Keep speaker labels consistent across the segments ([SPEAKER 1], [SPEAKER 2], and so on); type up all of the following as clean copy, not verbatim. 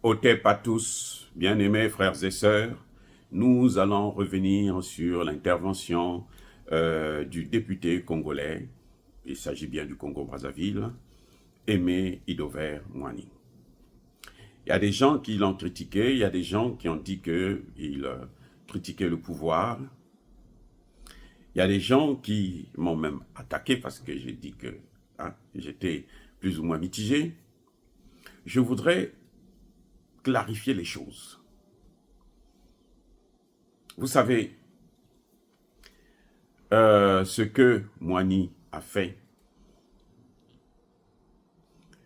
[SPEAKER 1] Otep à tous, bien-aimés frères et sœurs, nous allons revenir sur l'intervention du député congolais, il s'agit bien du Congo-Brazzaville, Aimé Idover Mwani. Il y a des gens qui l'ont critiqué, il y a des gens qui ont dit qu'il critiquait le pouvoir. Il y a des gens qui m'ont même attaqué parce que j'ai dit que j'étais plus ou moins mitigé. Je voudrais clarifier les choses. Vous savez, ce que Mwani a fait,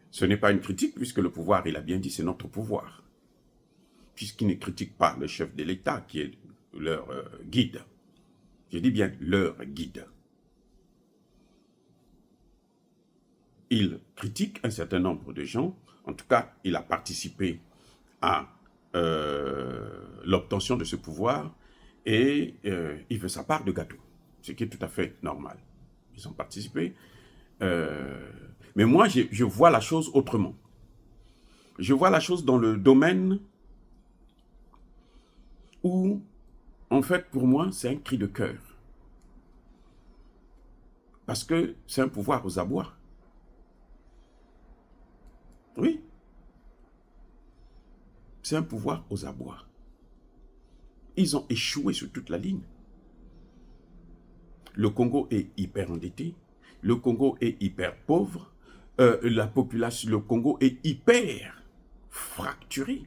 [SPEAKER 1] ce n'est pas une critique, puisque le pouvoir, il a bien dit, c'est notre pouvoir. Puisqu'il ne critique pas le chef de l'État, qui est leur guide. Je dis bien leur guide. Il critique un certain nombre de gens. En tout cas, il a participé à l'obtention de ce pouvoir et il veut sa part de gâteau, ce qui est tout à fait normal. Ils ont participé. Mais moi, je vois la chose autrement. Je vois la chose dans le domaine où, en fait, pour moi, c'est un cri de cœur. Parce que c'est un pouvoir aux abois. Oui. C'est un pouvoir aux abois. Ils ont échoué sur toute la ligne. Le Congo est hyper endetté. Le Congo est hyper pauvre. La population, le Congo est hyper fracturé.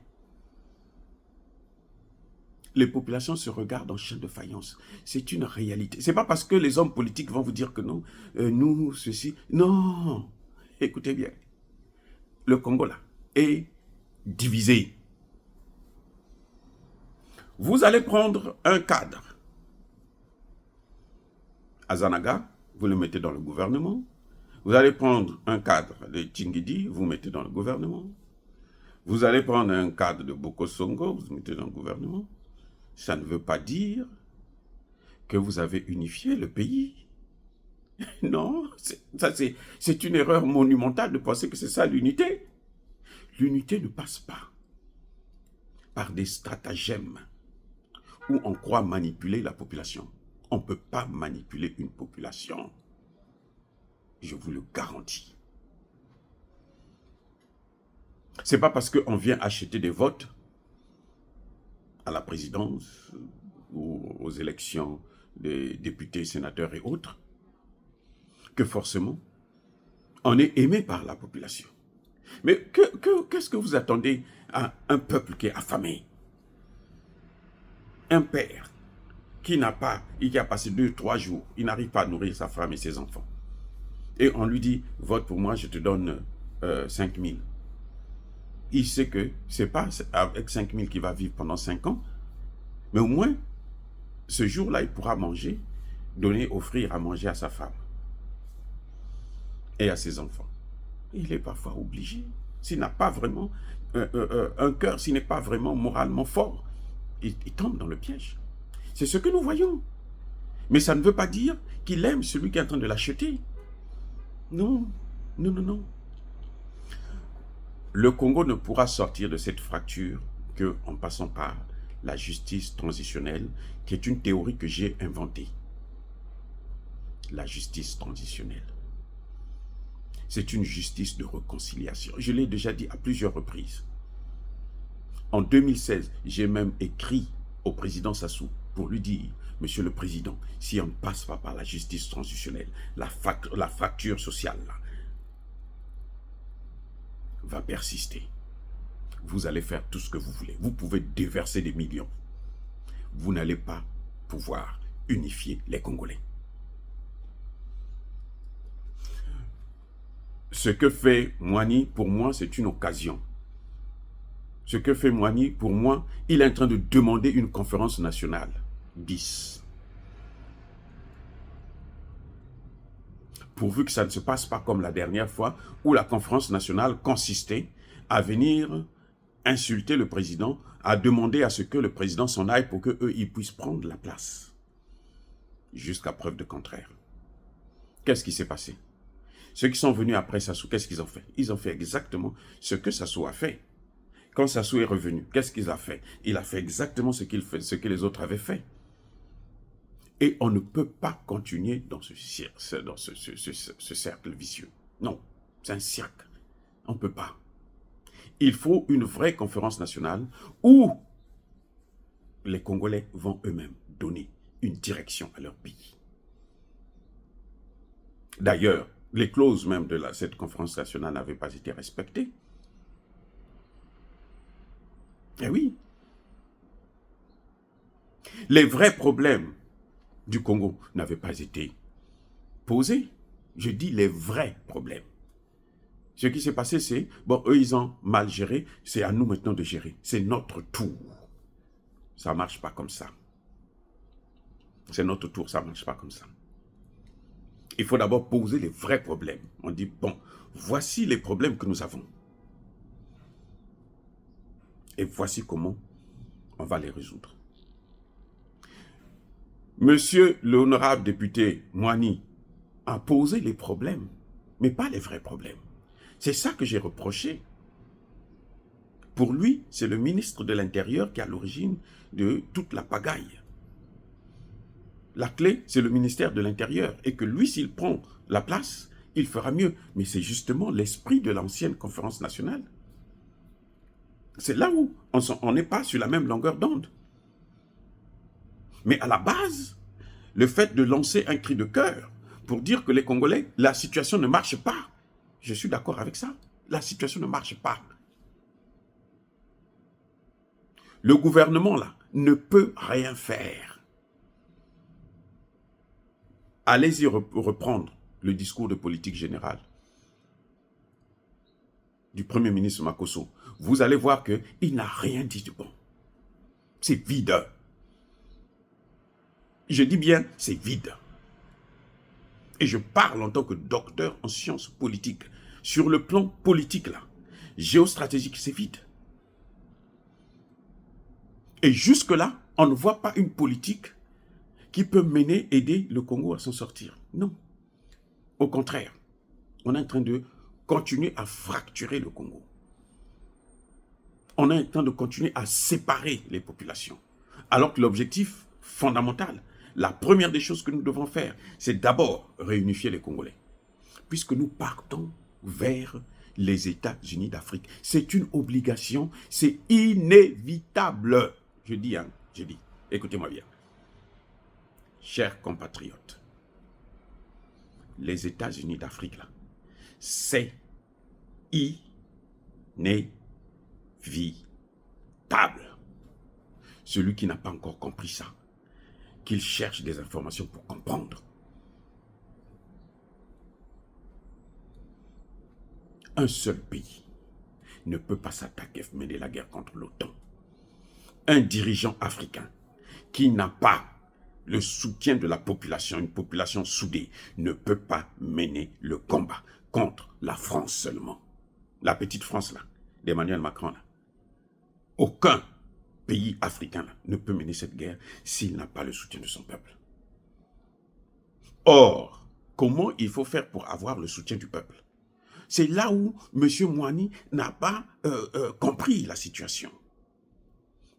[SPEAKER 1] Les populations se regardent en chien de faïence. C'est une réalité. Ce n'est pas parce que les hommes politiques vont vous dire que non, nous, ceci. Non. Écoutez bien. Le Congo, là, est divisé. Vous allez prendre un cadre. Azanaga, vous le mettez dans le gouvernement. Vous allez prendre un cadre de Tingidi, vous mettez dans le gouvernement. Vous allez prendre un cadre de Bokosongo, vous mettez dans le gouvernement. Ça ne veut pas dire que vous avez unifié le pays. Non, c'est une erreur monumentale de penser que c'est ça l'unité. L'unité ne passe pas par des stratagèmes où on croit manipuler la population. On ne peut pas manipuler une population. Je vous le garantis. Ce n'est pas parce qu'on vient acheter des votes à la présidence ou aux élections des députés, sénateurs et autres que forcément on est aimé par la population. Mais qu'est-ce que vous attendez à un peuple qui est affamé? Un père qui a passé 2-3 jours, il n'arrive pas à nourrir sa femme et ses enfants. Et on lui dit, vote pour moi, je te donne 5 000. Il sait que ce n'est pas avec 5 000 qu'il va vivre pendant 5 ans, mais au moins, ce jour-là, il pourra manger, offrir à manger à sa femme et à ses enfants. Il est parfois obligé, s'il n'a pas vraiment un cœur, s'il n'est pas vraiment moralement fort, il tombe dans le piège. C'est ce que nous voyons. Mais ça ne veut pas dire qu'il aime celui qui est en train de l'acheter. Non, non, non, non. Le Congo ne pourra sortir de cette fracture qu'en passant par la justice transitionnelle, qui est une théorie que j'ai inventée. La justice transitionnelle. C'est une justice de réconciliation. Je l'ai déjà dit à plusieurs reprises. En 2016, j'ai même écrit au président Sassou pour lui dire, Monsieur le Président, si on ne passe pas par la justice transitionnelle, la fracture sociale là, va persister. Vous allez faire tout ce que vous voulez. Vous pouvez déverser des millions. Vous n'allez pas pouvoir unifier les Congolais. Ce que fait Mwani, pour moi, c'est une occasion. Ce que fait Mwani, pour moi, il est en train de demander une conférence nationale. bis. Pourvu que ça ne se passe pas comme la dernière fois où la conférence nationale consistait à venir insulter le président, à demander à ce que le président s'en aille pour qu'eux, ils puissent prendre la place. Jusqu'à preuve de contraire. Qu'est-ce qui s'est passé? Ceux qui sont venus après Sassou, qu'est-ce qu'ils ont fait? Ils ont fait exactement ce que Sassou a fait. Quand Sassou est revenu, qu'est-ce qu'il a fait? Il a fait exactement ce que les autres avaient fait. Et on ne peut pas continuer dans ce cercle vicieux. Non, c'est un cirque. On ne peut pas. Il faut une vraie conférence nationale où les Congolais vont eux-mêmes donner une direction à leur pays. D'ailleurs, les clauses même de cette conférence nationale n'avaient pas été respectées. Eh oui. Les vrais problèmes du Congo n'avaient pas été posés. Je dis les vrais problèmes. Ce qui s'est passé, c'est, bon, eux, ils ont mal géré, c'est à nous maintenant de gérer. C'est notre tour. Ça ne marche pas comme ça. C'est notre tour, ça ne marche pas comme ça. Il faut d'abord poser les vrais problèmes. On dit, bon, voici les problèmes que nous avons. Et voici comment on va les résoudre. Monsieur l'honorable député Moani a posé les problèmes, mais pas les vrais problèmes. C'est ça que j'ai reproché. Pour lui, c'est le ministre de l'Intérieur qui est à l'origine de toute la pagaille. La clé, c'est le ministère de l'Intérieur. Et que lui, s'il prend la place, il fera mieux. Mais c'est justement l'esprit de l'ancienne conférence nationale. C'est là où on n'est pas sur la même longueur d'onde. Mais à la base, le fait de lancer un cri de cœur pour dire que les Congolais, la situation ne marche pas. Je suis d'accord avec ça. La situation ne marche pas. Le gouvernement, là, ne peut rien faire. Allez-y reprendre le discours de politique générale du Premier ministre Makosso. Vous allez voir qu'il n'a rien dit de bon. C'est vide. Je dis bien, c'est vide. Et je parle en tant que docteur en sciences politiques. Sur le plan politique, là, géostratégique, c'est vide. Et jusque-là, on ne voit pas une politique qui peut aider le Congo à s'en sortir. Non. Au contraire, on est en train de continuer à fracturer le Congo. On est en train de continuer à séparer les populations. Alors que l'objectif fondamental, la première des choses que nous devons faire, c'est d'abord réunifier les Congolais. Puisque nous partons vers les États-Unis d'Afrique. C'est une obligation, c'est inévitable. Je dis, écoutez-moi bien. Chers compatriotes, les États-Unis d'Afrique, là, c'est inévitable. Celui qui n'a pas encore compris ça, qu'il cherche des informations pour comprendre. Un seul pays ne peut pas s'attaquer, mener la guerre contre l'OTAN. Un dirigeant africain qui n'a pas le soutien de la population, une population soudée, ne peut pas mener le combat contre la France seulement. La petite France, là, d'Emmanuel Macron, là. Aucun pays africain là, ne peut mener cette guerre s'il n'a pas le soutien de son peuple. Or, comment il faut faire pour avoir le soutien du peuple? C'est là où M. Moani n'a pas compris la situation.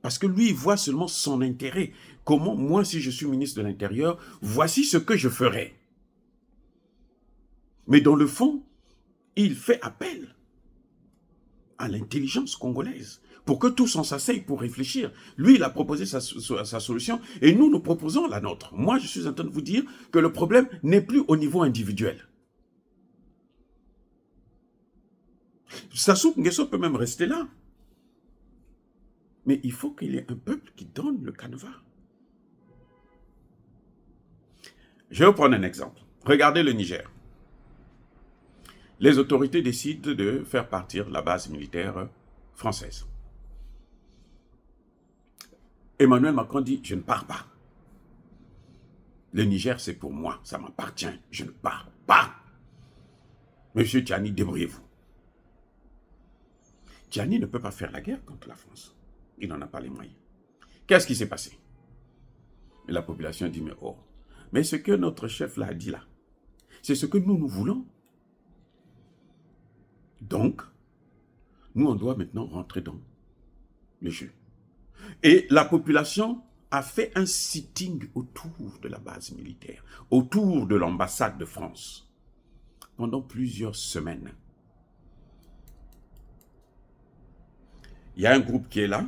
[SPEAKER 1] Parce que lui, il voit seulement son intérêt. Comment, moi, si je suis ministre de l'Intérieur, voici ce que je ferai. Mais dans le fond, il fait appel à l'intelligence congolaise pour que tous on s'asseye pour réfléchir. Lui, il a proposé sa solution et nous proposons la nôtre. Moi, je suis en train de vous dire que le problème n'est plus au niveau individuel. Sassou Nguesso peut même rester là. Mais il faut qu'il y ait un peuple qui donne le canevas. Je vais vous prendre un exemple. Regardez le Niger. Les autorités décident de faire partir la base militaire française. Emmanuel Macron dit, je ne pars pas. Le Niger, c'est pour moi, ça m'appartient, je ne pars pas. Monsieur Tiani, débrouillez-vous. Tiani ne peut pas faire la guerre contre la France. Il n'en a pas les moyens. Qu'est-ce qui s'est passé? Et la population dit, mais oh, mais ce que notre chef là a dit là, c'est ce que nous voulons. Donc, nous, on doit maintenant rentrer dans le jeu. Et la population a fait un sitting autour de la base militaire, autour de l'ambassade de France, pendant plusieurs semaines. Il y a un groupe qui est là.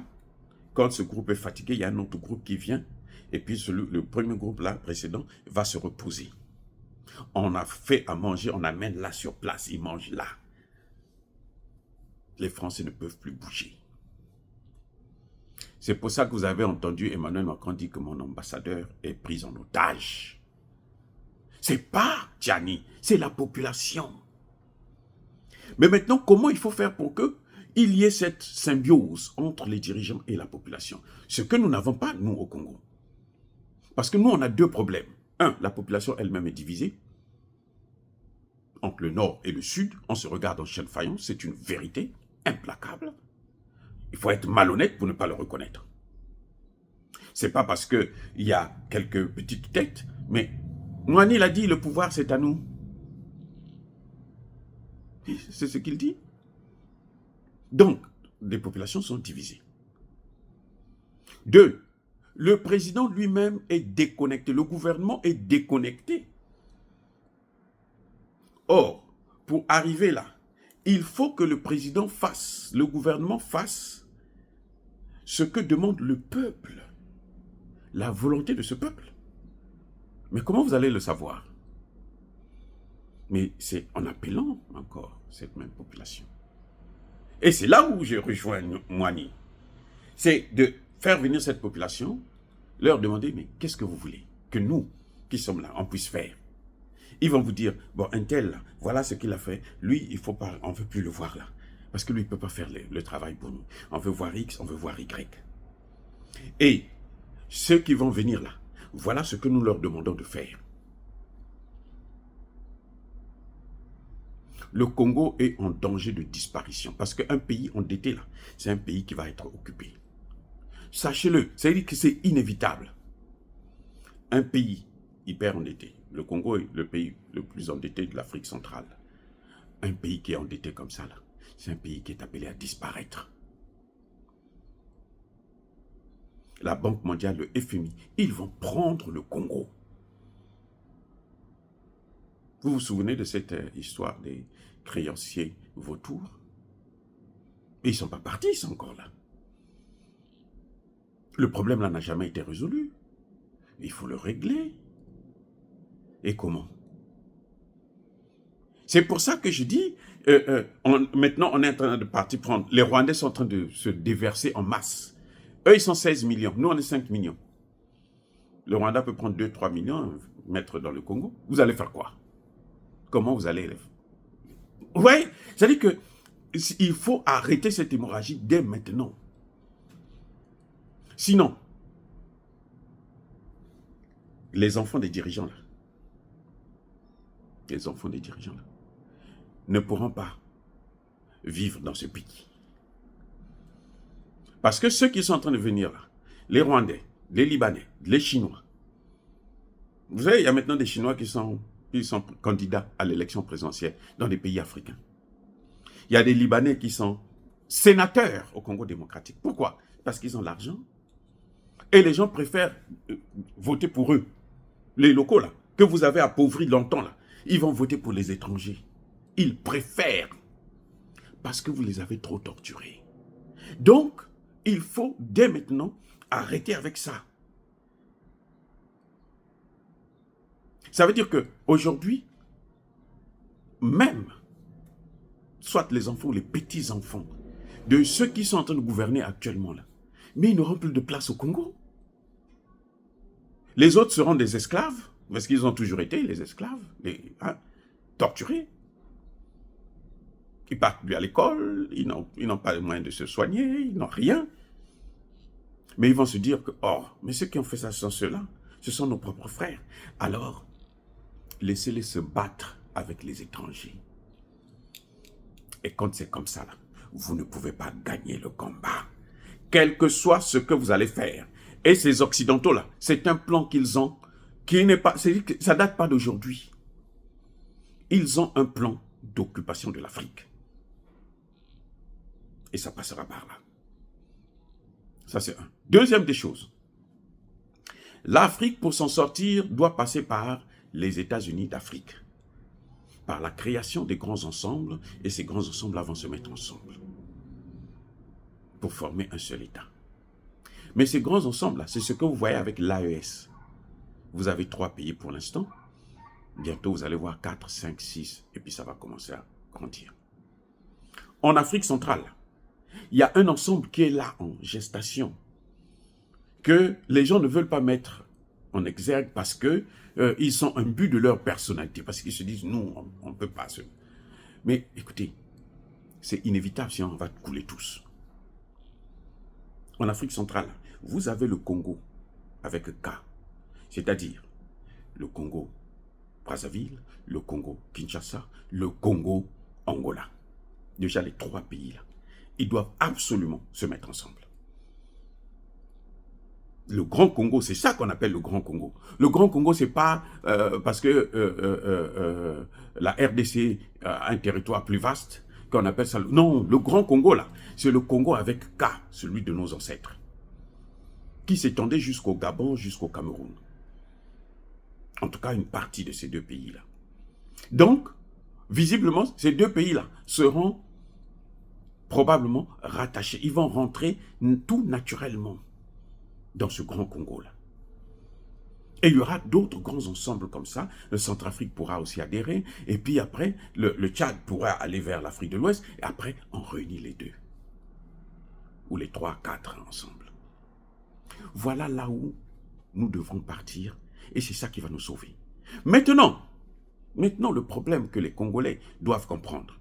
[SPEAKER 1] Quand ce groupe est fatigué, il y a un autre groupe qui vient. Et puis le premier groupe là, précédent, va se reposer. On a fait à manger, on amène là sur place, ils mangent là. Les Français ne peuvent plus bouger. C'est pour ça que vous avez entendu Emmanuel Macron dire que mon ambassadeur est pris en otage. C'est pas Tiani, c'est la population. Mais maintenant, comment il faut faire pour qu'il y ait cette symbiose entre les dirigeants et la population? Ce que nous n'avons pas, nous, au Congo. Parce que nous, on a deux problèmes. Un, la population elle-même est divisée. Entre le nord et le sud, on se regarde en chaîne faïence, c'est une vérité implacable. Il faut être malhonnête pour ne pas le reconnaître. C'est pas parce qu'il y a quelques petites têtes, mais Moani l'a dit, le pouvoir c'est à nous. C'est ce qu'il dit. Donc, les populations sont divisées. Deux, le président lui-même est déconnecté, le gouvernement est déconnecté. Or, pour arriver là, il faut que le président fasse, le gouvernement fasse ce que demande le peuple, la volonté de ce peuple. Mais comment vous allez le savoir? Mais c'est en appelant encore cette même population. Et c'est là où je rejoins Moani. C'est de faire venir cette population, leur demander, mais qu'est-ce que vous voulez que nous, qui sommes là, on puisse faire? Ils vont vous dire, bon, un tel, là, voilà ce qu'il a fait. Lui, il faut pas, on ne veut plus le voir là. Parce que lui, il ne peut pas faire le travail pour nous. On veut voir X, on veut voir Y. Et ceux qui vont venir là, voilà ce que nous leur demandons de faire. Le Congo est en danger de disparition. Parce qu'un pays endetté là, c'est un pays qui va être occupé. Sachez-le, c'est-à-dire que c'est inévitable. Un pays hyper endetté. Le Congo est le pays le plus endetté de l'Afrique centrale. Un pays qui est endetté comme ça, là, c'est un pays qui est appelé à disparaître. La Banque mondiale, le FMI, ils vont prendre le Congo. Vous vous souvenez de cette histoire des créanciers vautours? Et ils ne sont pas partis, ils sont encore là. Le problème là n'a jamais été résolu. Il faut le régler. Et comment? C'est pour ça que je dis, maintenant on est en train de partir prendre, les Rwandais sont en train de se déverser en masse. Eux ils sont 16 millions, nous on est 5 millions. Le Rwanda peut prendre 2-3 millions, mettre dans le Congo. Vous allez faire quoi? Comment vous allez... Oui, c'est-à-dire que il faut arrêter cette hémorragie dès maintenant. Sinon, les enfants des dirigeants là, les enfants des dirigeants là, ne pourront pas vivre dans ce pays. Parce que ceux qui sont en train de venir là, les Rwandais, les Libanais, les Chinois, vous savez, il y a maintenant des Chinois qui sont candidats à l'élection présidentielle dans des pays africains. Il y a des Libanais qui sont sénateurs au Congo démocratique. Pourquoi? Parce qu'ils ont l'argent. Et les gens préfèrent voter pour eux. Les locaux là, que vous avez appauvris longtemps là, ils vont voter pour les étrangers. Ils préfèrent. Parce que vous les avez trop torturés. Donc, il faut dès maintenant arrêter avec ça. Ça veut dire qu'aujourd'hui, même, soit les enfants ou les petits-enfants, de ceux qui sont en train de gouverner actuellement là, mais ils n'auront plus de place au Congo. Les autres seront des esclaves, parce qu'ils ont toujours été les esclaves, torturés. Ils partent plus à l'école, ils n'ont pas les moyens de se soigner, ils n'ont rien. Mais ils vont se dire que, oh, mais ceux qui ont fait ça sont ceux-là, ce sont nos propres frères. Alors, laissez-les se battre avec les étrangers. Et quand c'est comme ça, là, vous ne pouvez pas gagner le combat. Quel que soit ce que vous allez faire. Et ces Occidentaux-là, c'est un plan qu'ils ont, qui n'est pas, ça ne date pas d'aujourd'hui. Ils ont un plan d'occupation de l'Afrique. Et ça passera par là. Ça, c'est un. Deuxième des choses. L'Afrique, pour s'en sortir, doit passer par les États-Unis d'Afrique. Par la création des grands ensembles, et ces grands ensembles vont se mettre ensemble pour former un seul État. Mais ces grands ensembles-là, c'est ce que vous voyez avec l'AES. Vous avez 3 pays pour l'instant. Bientôt, vous allez voir 4, 5, 6, et puis ça va commencer à grandir. En Afrique centrale, il y a un ensemble qui est là en gestation, que les gens ne veulent pas mettre en exergue parce que ils sont imbus de leur personnalité, parce qu'ils se disent, nous, on ne peut pas se... Mais écoutez, c'est inévitable si on va couler tous. En Afrique centrale, vous avez le Congo avec K, c'est-à-dire le Congo Brazzaville, le Congo Kinshasa, le Congo Angola. Déjà les 3 pays-là, ils doivent absolument se mettre ensemble. Le Grand Congo, c'est ça qu'on appelle le Grand Congo. Le Grand Congo, c'est pas parce que la RDC a un territoire plus vaste qu'on appelle ça... Non, le Grand Congo, là, c'est le Congo avec K, celui de nos ancêtres, qui s'étendait jusqu'au Gabon, jusqu'au Cameroun. En tout cas, une partie de ces 2 pays-là. Donc, visiblement, ces 2 pays-là seront probablement rattachés. Ils vont rentrer tout naturellement dans ce grand Congo-là. Et il y aura d'autres grands ensembles comme ça. Le Centrafrique pourra aussi adhérer. Et puis après, le Tchad pourra aller vers l'Afrique de l'Ouest. Et après, on réunit les 2. Ou les 3, 4 ensemble. Voilà là où nous devrons partir. Et c'est ça qui va nous sauver. Maintenant, le problème que les Congolais doivent comprendre,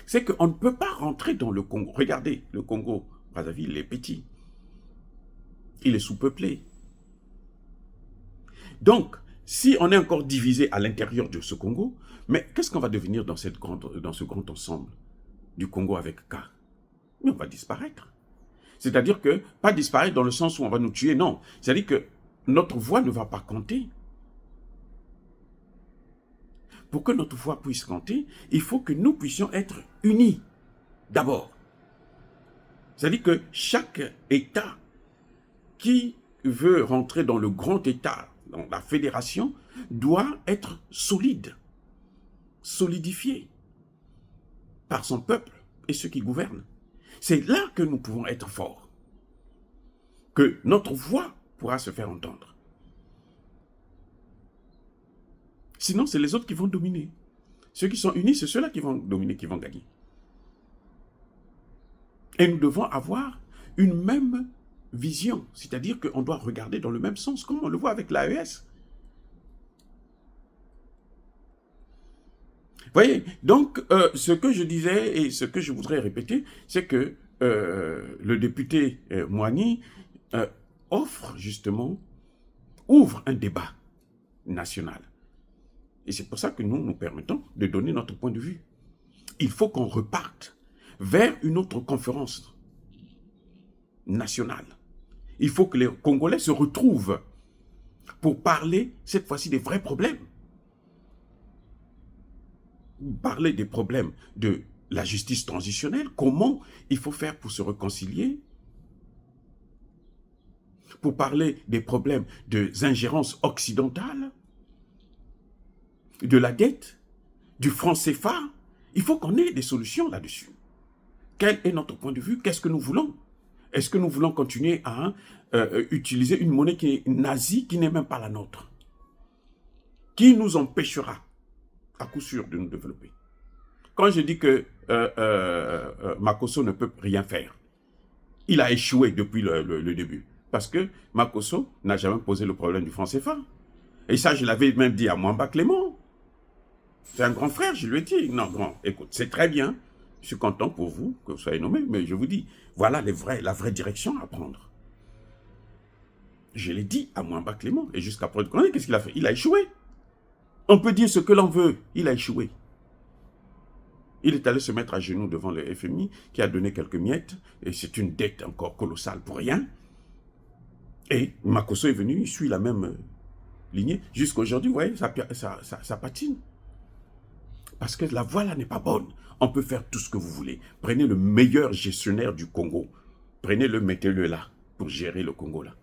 [SPEAKER 1] c'est qu'on ne peut pas rentrer dans le Congo. Regardez, le Congo, Brazzaville, il est petit. Il est sous-peuplé. Donc, si on est encore divisé à l'intérieur de ce Congo, mais qu'est-ce qu'on va devenir dans ce grand ensemble du Congo avec K? Mais on va disparaître. C'est-à-dire que, pas disparaître dans le sens où on va nous tuer, non. C'est-à-dire que notre voix ne va pas compter. Pour que notre voix puisse compter, il faut que nous puissions être unis, d'abord. C'est-à-dire que chaque État qui veut rentrer dans le grand État, dans la fédération, doit être solide, solidifié par son peuple et ceux qui gouvernent. C'est là que nous pouvons être forts, que notre voix pourra se faire entendre. Sinon, c'est les autres qui vont dominer. Ceux qui sont unis, c'est ceux-là qui vont dominer, qui vont gagner. Et nous devons avoir une même vision, c'est-à-dire qu'on doit regarder dans le même sens, comme on le voit avec l'AES. Vous voyez, donc ce que je disais et ce que je voudrais répéter, c'est que le député Moigny ouvre un débat national. Et c'est pour ça que nous nous permettons de donner notre point de vue. Il faut qu'on reparte vers une autre conférence nationale. Il faut que les Congolais se retrouvent pour parler, cette fois-ci, des vrais problèmes. Parler des problèmes de la justice transitionnelle, comment il faut faire pour se réconcilier, pour parler des problèmes des ingérences occidentales, de la dette, du franc CFA. Il faut qu'on ait des solutions là-dessus. Quel est notre point de vue? Qu'est-ce que nous voulons? Est-ce que nous voulons continuer à utiliser une monnaie qui est nazie, qui n'est même pas la nôtre? Qui nous empêchera, à coup sûr, de nous développer? Quand je dis que Makosso ne peut rien faire, il a échoué depuis le début. Parce que Makosso n'a jamais posé le problème du franc CFA. Et ça, je l'avais même dit à Mwamba Clément. C'est un grand frère, je lui ai dit. Non, grand, écoute, c'est très bien. Je suis content pour vous que vous soyez nommé, mais je vous dis, voilà la vraie direction à prendre. Je l'ai dit à Mwamba Clément. Et jusqu'à preuve de connaître, qu'est-ce qu'il a fait? Il a échoué. On peut dire ce que l'on veut. Il a échoué. Il est allé se mettre à genoux devant le FMI, qui a donné quelques miettes, et c'est une dette encore colossale pour rien. Et Makosso est venu, il suit la même lignée. Jusqu'aujourd'hui, vous voyez, ça patine. Parce que la voie là n'est pas bonne. On peut faire tout ce que vous voulez. Prenez le meilleur gestionnaire du Congo. Prenez-le, mettez-le là. pour gérer le Congo là.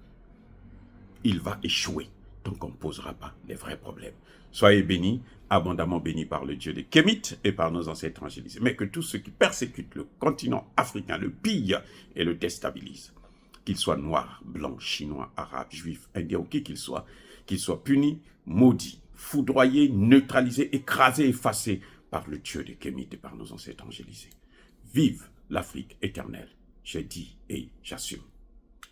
[SPEAKER 1] Il va échouer. Donc on ne posera pas les vrais problèmes. Soyez bénis, abondamment bénis par le Dieu des Kémites et par nos ancêtres angélisés. Mais que tous ceux qui persécutent le continent africain le pillent et le déstabilisent. Qu'ils soient noirs, blancs, chinois, arabes, juifs, indiens ou qui qu'ils soient punis, maudits, foudroyés, neutralisés, écrasés, effacés par le Dieu des Kémites et par nos ancêtres angélisés. Vive l'Afrique éternelle. Je dis et j'assume.